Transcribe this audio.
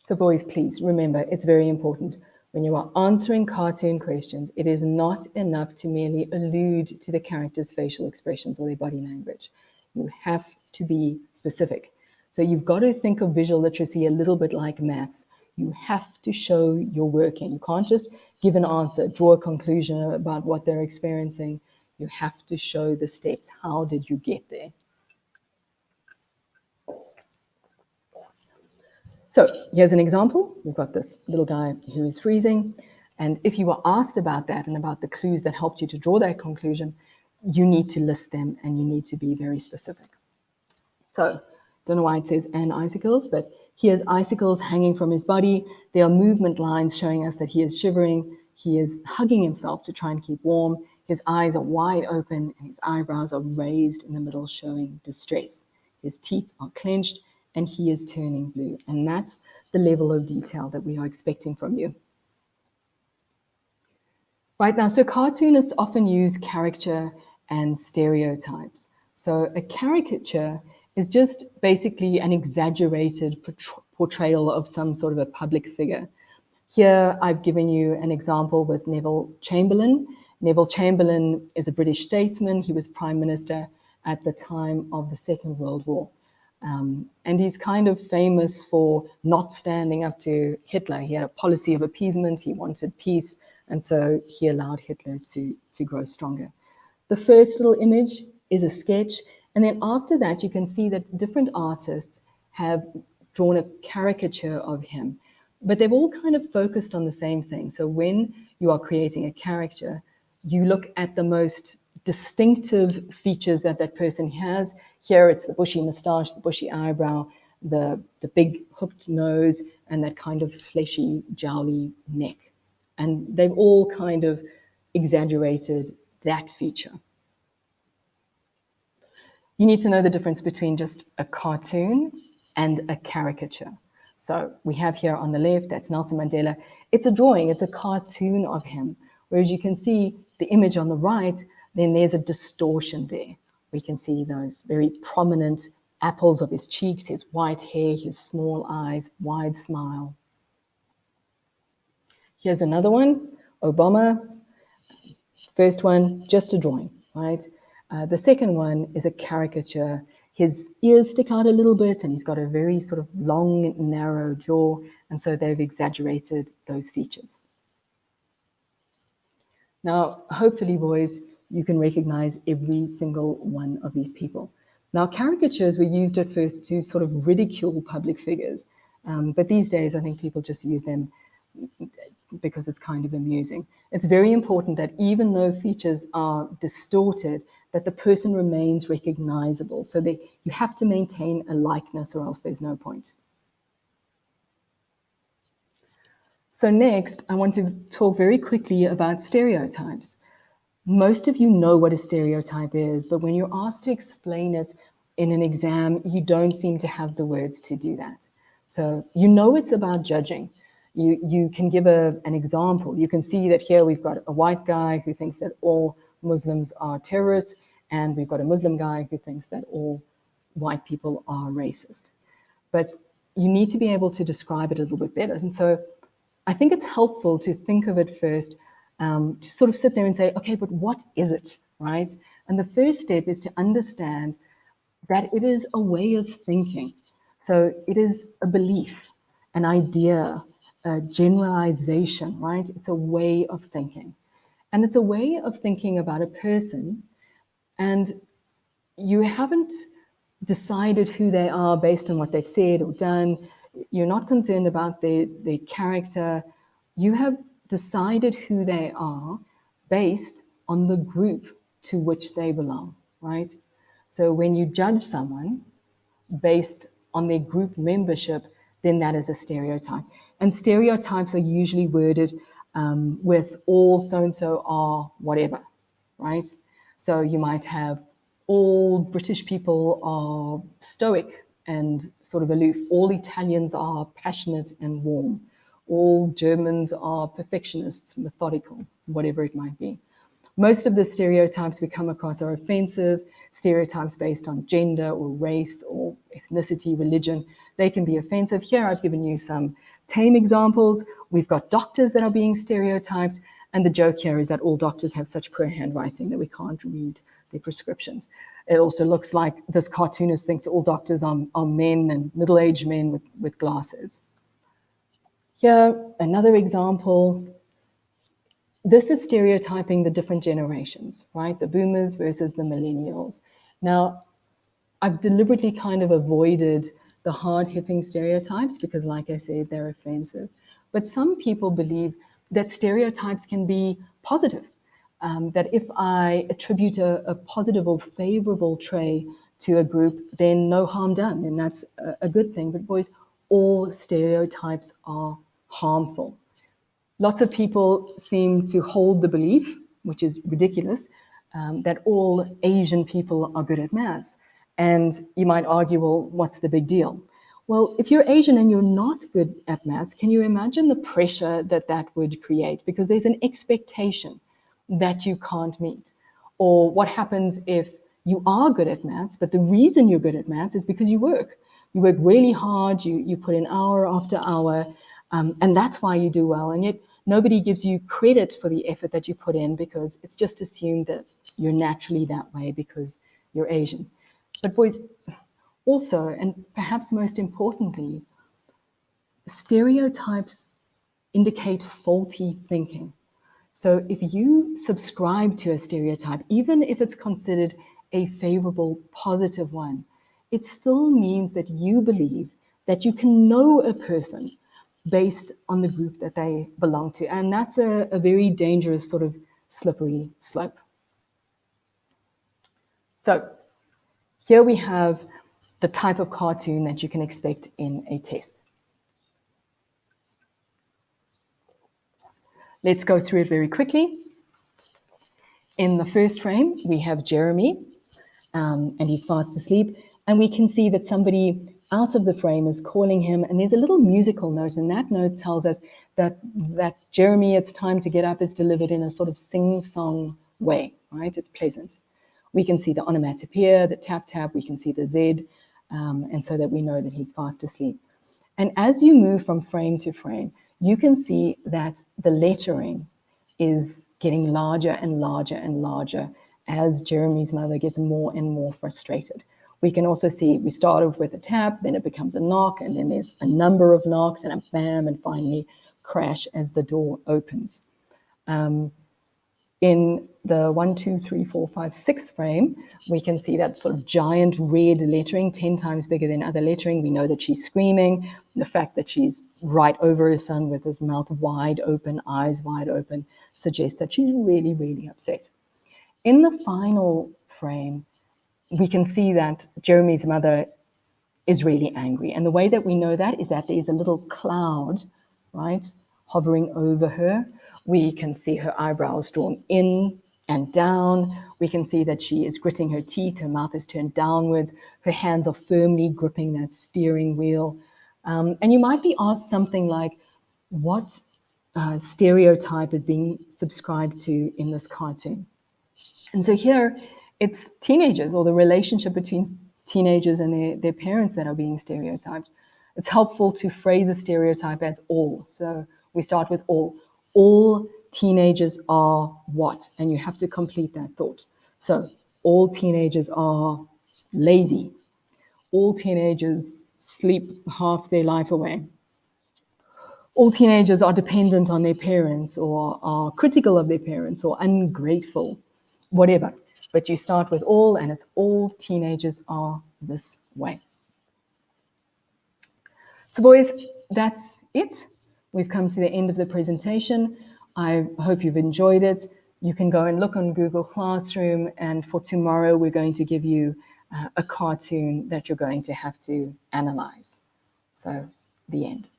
So boys, please remember, it's very important. When you are answering cartoon questions, it is not enough to merely allude to the character's facial expressions or their body language. You have to be specific. So you've got to think of visual literacy a little bit like maths. You have to show you're working. You can't just give an answer, draw a conclusion about what they're experiencing. You have to show the steps. How did you get there? So here's an example. We've got this little guy who is freezing. And if you were asked about that and about the clues that helped you to draw that conclusion, you need to list them and you need to be very specific. So, don't know why it says and icicles, but here's icicles hanging from his body. There are movement lines showing us that he is shivering. He is hugging himself to try and keep warm. His eyes are wide open and his eyebrows are raised in the middle, showing distress. His teeth are clenched and he is turning blue. And that's the level of detail that we are expecting from you. Right now, so cartoonists often use caricature and stereotypes. So a caricature is just basically an exaggerated portrayal of some sort of a public figure. Here, I've given you an example with Neville Chamberlain. Neville Chamberlain is a British statesman. He was Prime Minister at the time of the Second World War. And he's kind of famous for not standing up to Hitler. He had a policy of appeasement. He wanted peace. And so he allowed Hitler to grow stronger. The first little image is a sketch. And then after that, you can see that different artists have drawn a caricature of him. But they've all kind of focused on the same thing. So when you are creating a character, you look at the most distinctive features that that person has. Here it's the bushy mustache, the bushy eyebrow, the big hooked nose, and that kind of fleshy, jowly neck. And they've all kind of exaggerated that feature. You need to know the difference between just a cartoon and a caricature. So we have here on the left, that's Nelson Mandela. It's a drawing, it's a cartoon of him. Whereas you can see the image on the right, then there's a distortion there. We can see those very prominent apples of his cheeks, his white hair, his small eyes, wide smile. Here's another one, Obama. First one, just a drawing, right? The second one is a caricature. His ears stick out a little bit and he's got a very sort of long, narrow jaw. And so they've exaggerated those features. Now, hopefully, boys, you can recognize every single one of these people. Now, caricatures were used at first to sort of ridicule public figures. But these days, I think people just use them because it's kind of amusing. It's very important that even though features are distorted, that the person remains recognizable. So you have to maintain a likeness or else there's no point. So next, I want to talk very quickly about stereotypes. Most of you know what a stereotype is, but when you're asked to explain it in an exam, you don't seem to have the words to do that. So you know it's about judging. You can give an example. You can see that here we've got a white guy who thinks that all Muslims are terrorists, and we've got a Muslim guy who thinks that all white people are racist. But you need to be able to describe it a little bit better. And so I think it's helpful to think of it first, to sort of sit there and say, okay, but what is it, right? And the first step is to understand that it is a way of thinking. So it is a belief, an idea, a generalization, right? It's a way of thinking. And it's a way of thinking about a person, and you haven't decided who they are based on what they've said or done. You're not concerned about their character. You have decided who they are based on the group to which they belong, right? So when you judge someone based on their group membership, then that is a stereotype. And stereotypes are usually worded with all so-and-so are whatever, right? So you might have all British people are stoic and sort of aloof. All Italians are passionate and warm. All Germans are perfectionists, methodical, whatever it might be. Most of the stereotypes we come across are offensive, stereotypes based on gender or race or ethnicity, religion. They can be offensive. Here I've given you some tame examples, we've got doctors that are being stereotyped, and the joke here is that all doctors have such poor handwriting that we can't read their prescriptions. It also looks like this cartoonist thinks all doctors are men and middle-aged men with glasses. Here, another example. This is stereotyping the different generations, right? The boomers versus the millennials. Now, I've deliberately kind of avoided the hard-hitting stereotypes because, like I said, they're offensive. But some people believe that stereotypes can be positive, that if I attribute a positive or favorable trait to a group, then no harm done, and that's a good thing. But boys, all stereotypes are harmful. Lots of people seem to hold the belief, which is ridiculous, that all Asian people are good at maths. And you might argue, well, what's the big deal? Well, if you're Asian and you're not good at maths, can you imagine the pressure that that would create? Because there's an expectation that you can't meet. Or what happens if you are good at maths, but the reason you're good at maths is because you work. You work really hard, you put in hour after hour, and that's why you do well. And yet nobody gives you credit for the effort that you put in because it's just assumed that you're naturally that way because you're Asian. But boys, also, and perhaps most importantly, stereotypes indicate faulty thinking. So if you subscribe to a stereotype, even if it's considered a favorable, positive one, it still means that you believe that you can know a person based on the group that they belong to. And that's a very dangerous sort of slippery slope. So here we have the type of cartoon that you can expect in a test. Let's go through it very quickly. In the first frame, we have Jeremy, and he's fast asleep. And we can see that somebody out of the frame is calling him, and there's a little musical note, and that note tells us that Jeremy, it's time to get up, is delivered in a sort of sing-song way, right? It's pleasant. We can see the onomatopoeia, the tap-tap, we can see the Z, and so that we know that he's fast asleep. And as you move from frame to frame, you can see that the lettering is getting larger and larger and larger as Jeremy's mother gets more and more frustrated. We can also see we start off with a tap, then it becomes a knock, and then there's a number of knocks and a bam, and finally crash as the door opens. In the 1, 2, 3, 4, 5, 6 frame, we can see that sort of giant red lettering, 10 times bigger than other lettering. We know that she's screaming. The fact that she's right over her son with his mouth wide open, eyes wide open, suggests that she's really, really upset. In the final frame, we can see that Jeremy's mother is really angry. And the way that we know that is that there's a little cloud, right, hovering over her. We can see her eyebrows drawn in and down. We can see that she is gritting her teeth. Her mouth is turned downwards. Her hands are firmly gripping that steering wheel. And you might be asked something like, what stereotype is being subscribed to in this cartoon? And so here, it's teenagers, or the relationship between teenagers and their parents that are being stereotyped. It's helpful to phrase a stereotype as all. So we start with all. All teenagers are what? And you have to complete that thought. So all teenagers are lazy. All teenagers sleep half their life away. All teenagers are dependent on their parents, or are critical of their parents, or ungrateful, whatever. But you start with all, and it's all teenagers are this way. So boys, that's it. We've come to the end of the presentation. I hope you've enjoyed it. You can go and look on Google Classroom, and for tomorrow, we're going to give you a cartoon that you're going to have to analyze. So, the end.